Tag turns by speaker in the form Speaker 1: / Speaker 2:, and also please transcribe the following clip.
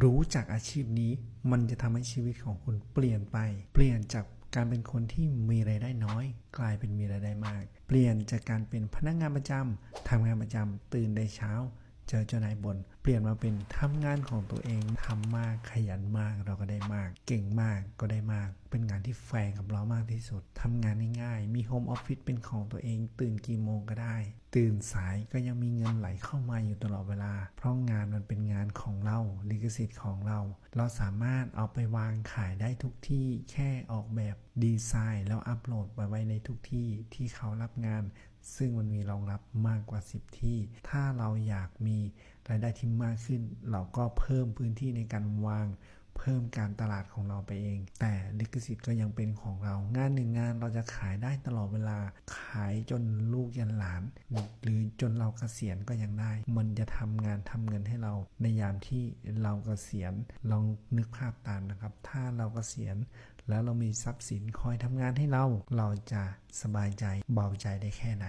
Speaker 1: รู้จักอาชีพนี้มันจะทำให้ชีวิตของคุณเปลี่ยนไปเปลี่ยนจากการเป็นคนที่มีรายได้น้อยกลายเป็นมีรายได้มากเปลี่ยนจากการเป็นพนักงานประจำทำงานประจำตื่นได้เช้าเจอเจ้านายบ่นเปลี่ยนมาเป็นทำงานของตัวเองทำมากขยันมากเราก็ได้มากเก่งมากก็ได้มากเป็นงานที่แฟร์กับเรามากที่สุดทำงานง่ายๆมีโฮมออฟฟิศเป็นของตัวเองตื่นกี่โมงก็ได้ตื่นสายก็ยังมีเงินไหลเข้ามาอยู่ตลอดเวลาเพราะงานมันเป็นงานของเราลิขสิทธิ์ของเราสามารถเอาไปวางขายได้ทุกที่แค่ออกแบบดีไซน์แล้วอัปโหลดไปไว้ในทุกที่ที่เขารับงานซึ่งมันมีรองรับมากกว่า10ที่ถ้าเราอยากมีรายได้ที่มากขึ้นเราก็เพิ่มพื้นที่ในการวางเพิ่มการตลาดของเราไปเองแต่ลิขสิทธิ์ก็ยังเป็นของเรางานหนึ่งงานเราจะขายได้ตลอดเวลาขายจนลูกยันหลานหรือจนเราเกษียณก็ยังได้มันจะทำงานทำเงินให้เราในยามที่เราเกษียณลองนึกภาพตามนะครับถ้าเราเกษียณแล้วเรามีทรัพย์สินคอยทำงานให้เราจะสบายใจเบาใจได้แค่ไหน